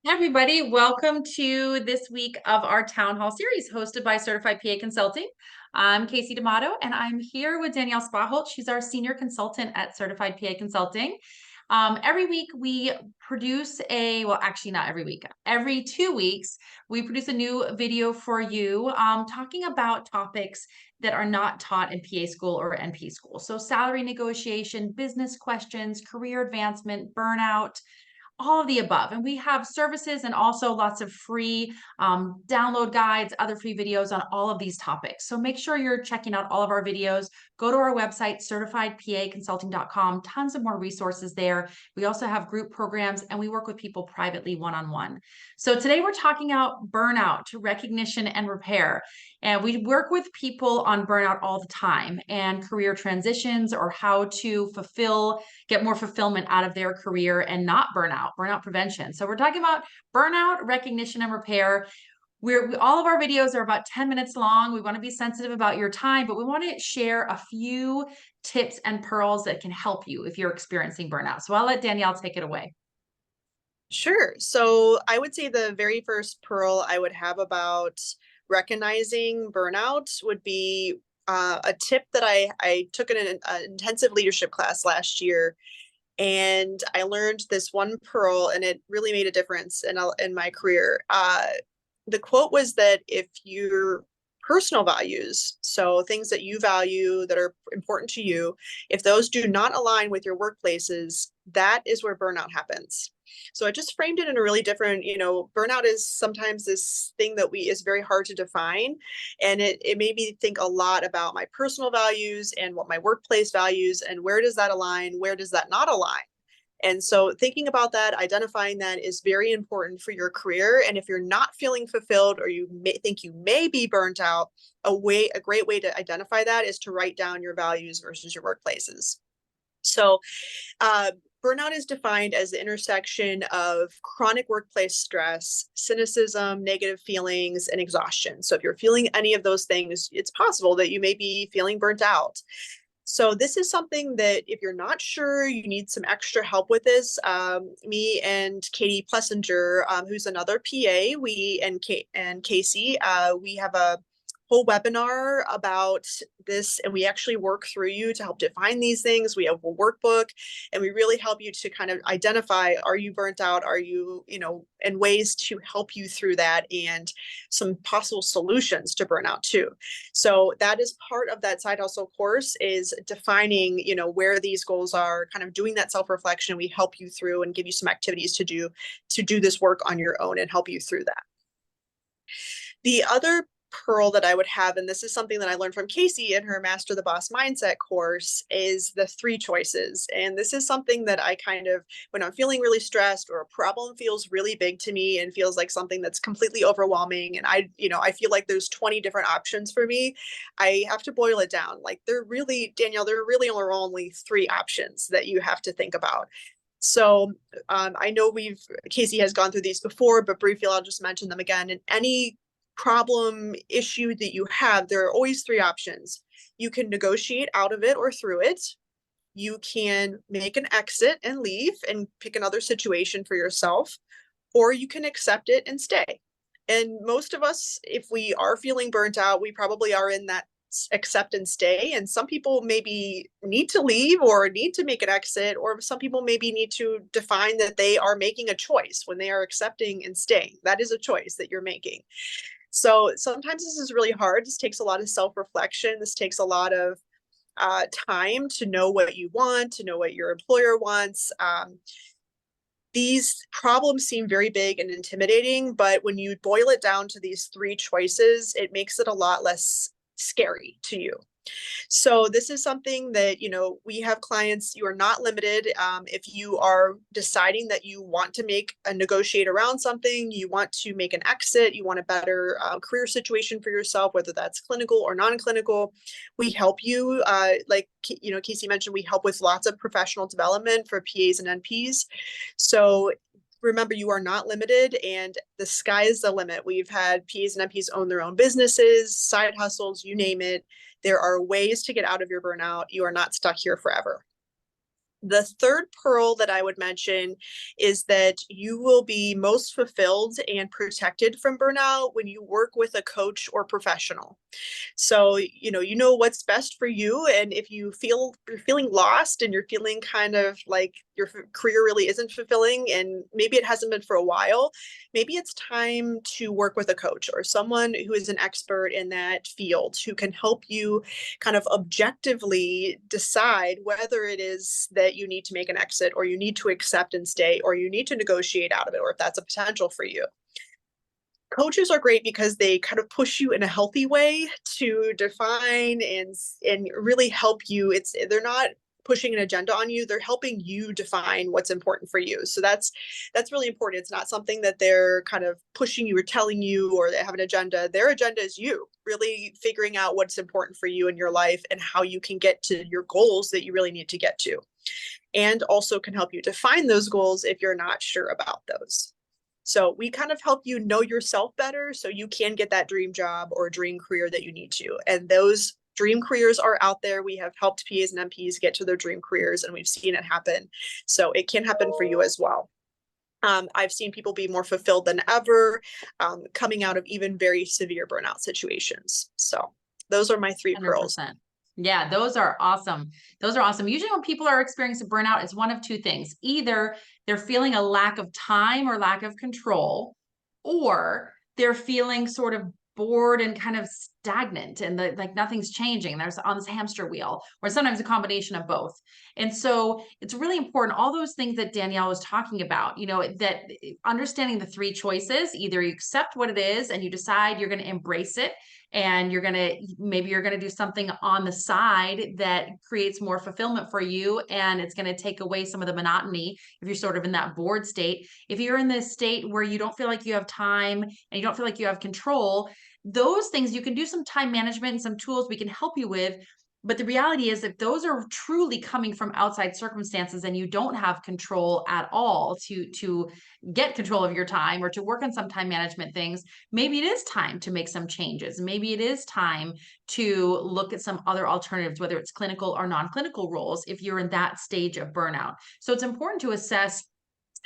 Hi, everybody. Welcome to this week of our Town Hall series hosted by Certified PA Consulting. I'm Casey D'Amato, and I'm here with Danielle Spaholt. She's our Senior Consultant at Certified PA Consulting. Every week we produce well, actually not every week, every 2 weeks, we produce a new video for you talking about topics that are not taught in PA school or NP school. So salary negotiation, business questions, career advancement, burnout, all of the above. And we have services and also lots of free download guides, other free videos on all of these topics. So make sure you're checking out all of our videos. Go to our website, certifiedpaconsulting.com. Tons of more resources there. We also have group programs and we work with people privately one-on-one. So today we're talking about burnout, recognition, and repair. And we work with people on burnout all the time and career transitions or how to get more fulfillment out of their career and not burnout prevention. So we're talking about burnout, recognition, and repair. All of our videos are about 10 minutes long. We want to be sensitive about your time, but we want to share a few tips and pearls that can help you if you're experiencing burnout. So I'll let Danielle take it away. Sure. So I would say the very first pearl I would have about recognizing burnout would be a tip that I took in an intensive leadership class last year. And I learned this one pearl, and it really made a difference in my career. The quote was that if your personal values, so things that you value that are important to you, if those do not align with your workplaces, that is where burnout happens. So I just framed it in a really different, burnout is sometimes this thing that is very hard to define. And it made me think a lot about my personal values and what my workplace values and where does that align, where does that not align. And so thinking about that, identifying that is very important for your career. And if you're not feeling fulfilled or you think you may be burnt out, a great way to identify that is to write down your values versus your workplaces. So uh, burnout is defined as the intersection of chronic workplace stress, cynicism, negative feelings, and exhaustion. So if you're feeling any of those things, it's possible that you may be feeling burnt out. So this is something that if you're not sure, you need some extra help with this. Me and Katie Plessinger, who's another PA, and Casey, we have a whole webinar about this, and we actually work through you to help define these things. We have a workbook, and we really help you to kind of identify, are you burnt out? Are you, and ways to help you through that and some possible solutions to burnout too. So that is part of that side hustle course is defining, where these goals are, kind of doing that self-reflection. We help you through and give you some activities to do this work on your own and help you through that. The other pearl that I would have, and this is something that I learned from Casey in her Master the Boss Mindset course, is the 3 choices. And this is something that I kind of, when I'm feeling really stressed or a problem feels really big to me and feels like something that's completely overwhelming, and I feel like there's 20 different options for me, I have to boil it down. Like Danielle, there really are only 3 options that you have to think about. So I know Casey has gone through these before, but briefly, I'll just mention them again. In any problem issue that you have, there are always 3 options. You can negotiate out of it or through it. You can make an exit and leave and pick another situation for yourself, or you can accept it and stay. And most of us, if we are feeling burnt out, we probably are in that accept and stay. And some people maybe need to leave or need to make an exit, or some people maybe need to define that they are making a choice when they are accepting and staying. That is a choice that you're making. So sometimes this is really hard. This takes a lot of self-reflection. This takes a lot of time to know what you want, to know what your employer wants. These problems seem very big and intimidating, but when you boil it down to these 3 choices, it makes it a lot less scary to you. So this is something that, we have clients, you are not limited. If you are deciding that you want to negotiate around something, you want to make an exit, you want a better career situation for yourself, whether that's clinical or non-clinical, we help you. Like, Casey mentioned, we help with lots of professional development for PAs and NPs. So remember, you are not limited, and the sky is the limit. We've had PAs and NPs own their own businesses, side hustles, you name it. There are ways to get out of your burnout. You are not stuck here forever. The third pearl that I would mention is that you will be most fulfilled and protected from burnout when you work with a coach or professional. So, you know what's best for you. And if you're feeling lost and you're feeling kind of like your career really isn't fulfilling, and maybe it hasn't been for a while, maybe it's time to work with a coach or someone who is an expert in that field who can help you kind of objectively decide whether it is that you need to make an exit, or you need to accept and stay, or you need to negotiate out of it, or if that's a potential for you. Coaches are great because they kind of push you in a healthy way to define and really help you. They're not pushing an agenda on you, they're helping you define what's important for you. So that's really important. It's not something that they're kind of pushing you or telling you, or they have an agenda. Their agenda is you really figuring out what's important for you in your life and how you can get to your goals that you really need to get to, and also can help you define those goals if you're not sure about those. So we kind of help you know yourself better so you can get that dream job or dream career that you need to. And those dream careers are out there. We have helped PAs and MPs get to their dream careers, and we've seen it happen. So it can happen for you as well. I've seen people be more fulfilled than ever, coming out of even very severe burnout situations. So those are my three pearls. 100%. Yeah, those are awesome. Those are awesome. Usually when people are experiencing burnout, it's one of two things. Either they're feeling a lack of time or lack of control, or they're feeling sort of bored and kind of stagnant and like nothing's changing. There's on this hamster wheel, or sometimes a combination of both. And so it's really important, all those things that Danielle was talking about, that understanding the three choices: either you accept what it is and you decide you're going to embrace it, and maybe you're going to do something on the side that creates more fulfillment for you, and it's going to take away some of the monotony if you're sort of in that bored state. If you're in this state where you don't feel like you have time and you don't feel like you have control, those things you can do some time management and some tools we can help you with. But the reality is that those are truly coming from outside circumstances, and you don't have control at all to get control of your time or to work on some time management things. Maybe it is time to make some changes. Maybe it is time to look at some other alternatives, whether it's clinical or non-clinical roles, if you're in that stage of burnout. So it's important to assess,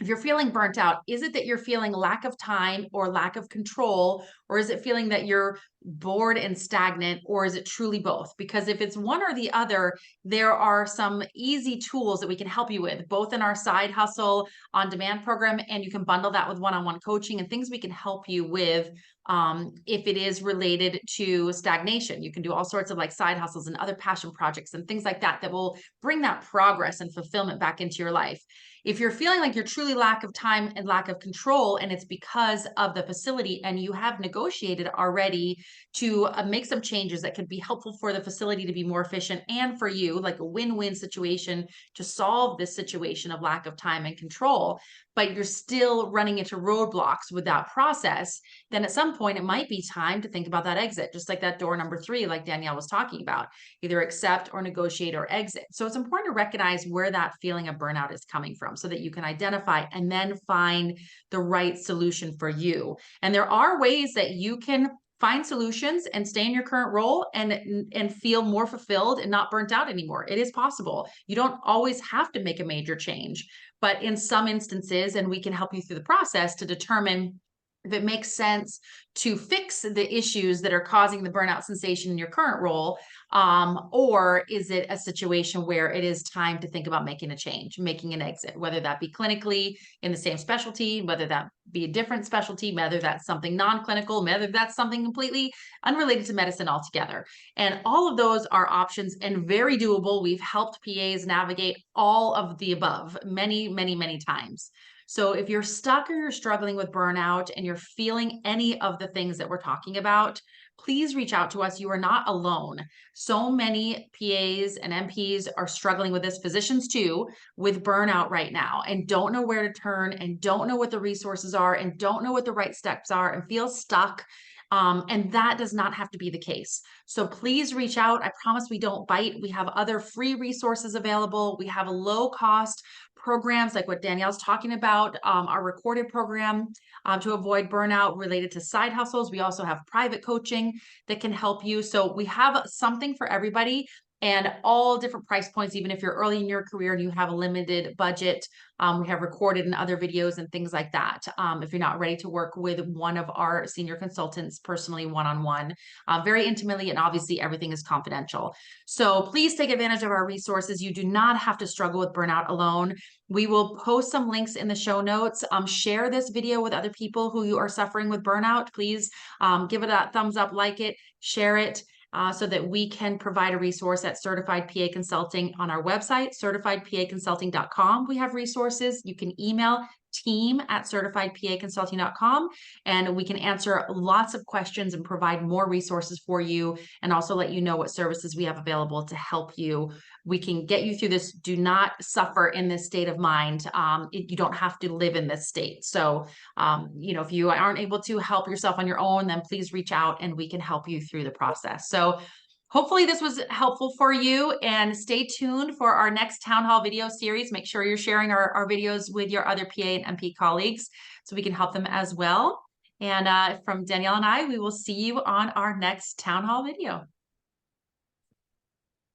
if you're feeling burnt out, is it that you're feeling lack of time or lack of control, or is it feeling that you're bored and stagnant, or is it truly both? Because if it's one or the other, there are some easy tools that we can help you with, both in our side hustle on demand program, and you can bundle that with one-on-one coaching and things we can help you with. If it is related to stagnation, you can do all sorts of like side hustles and other passion projects and things like that will bring that progress and fulfillment back into your life. If you're feeling like you're truly lack of time and lack of control, and it's because of the facility, and you have negotiated already to make some changes that could be helpful for the facility to be more efficient, and for you, like a win-win situation to solve this situation of lack of time and control, but you're still running into roadblocks with that process, then at some point it might be time to think about that exit, just like that door number 3, like Danielle was talking about, either accept or negotiate or exit. So it's important to recognize where that feeling of burnout is coming from so that you can identify and then find the right solution for you. And there are ways that you can find solutions and stay in your current role and feel more fulfilled and not burnt out anymore. It is possible. You don't always have to make a major change, but in some instances, and we can help you through the process to determine if it makes sense to fix the issues that are causing the burnout sensation in your current role, or is it a situation where it is time to think about making a change, making an exit, whether that be clinically in the same specialty, whether that be a different specialty, whether that's something non-clinical, whether that's something completely unrelated to medicine altogether. And all of those are options and very doable. We've helped PAs navigate all of the above many, many, many times. So if you're stuck or you're struggling with burnout and you're feeling any of the things that we're talking about, please reach out to us. You are not alone. So many PAs and MPs are struggling with this, physicians too, with burnout right now, and don't know where to turn, and don't know what the resources are, and don't know what the right steps are, and feel stuck. And that does not have to be the case. So please reach out. I promise we don't bite. We have other free resources available. We have a low cost programs like what Danielle's talking about, our recorded program to avoid burnout related to side hustles. We also have private coaching that can help you. So we have something for everybody. and all different price points. Even if you're early in your career and you have a limited budget, we have recorded and other videos and things like that. If you're not ready to work with one of our senior consultants personally, one-on-one, very intimately, and obviously everything is confidential. So please take advantage of our resources. You do not have to struggle with burnout alone. We will post some links in the show notes. Share this video with other people who are suffering with burnout. Please give it a thumbs up, like it, share it. So that we can provide a resource at Certified PA Consulting on our website, certifiedpaconsulting.com. We have resources. You can email team@certifiedpaconsulting.com, and we can answer lots of questions and provide more resources for you, and also let you know what services we have available to help you. We can get you through this. Do not suffer in this state of mind. You don't have to live in this state. So, if you aren't able to help yourself on your own, then please reach out and we can help you through the process. So hopefully this was helpful for you, and stay tuned for our next town hall video series. Make sure you're sharing our videos with your other PA and MP colleagues so we can help them as well. And from Danielle and I, we will see you on our next town hall video.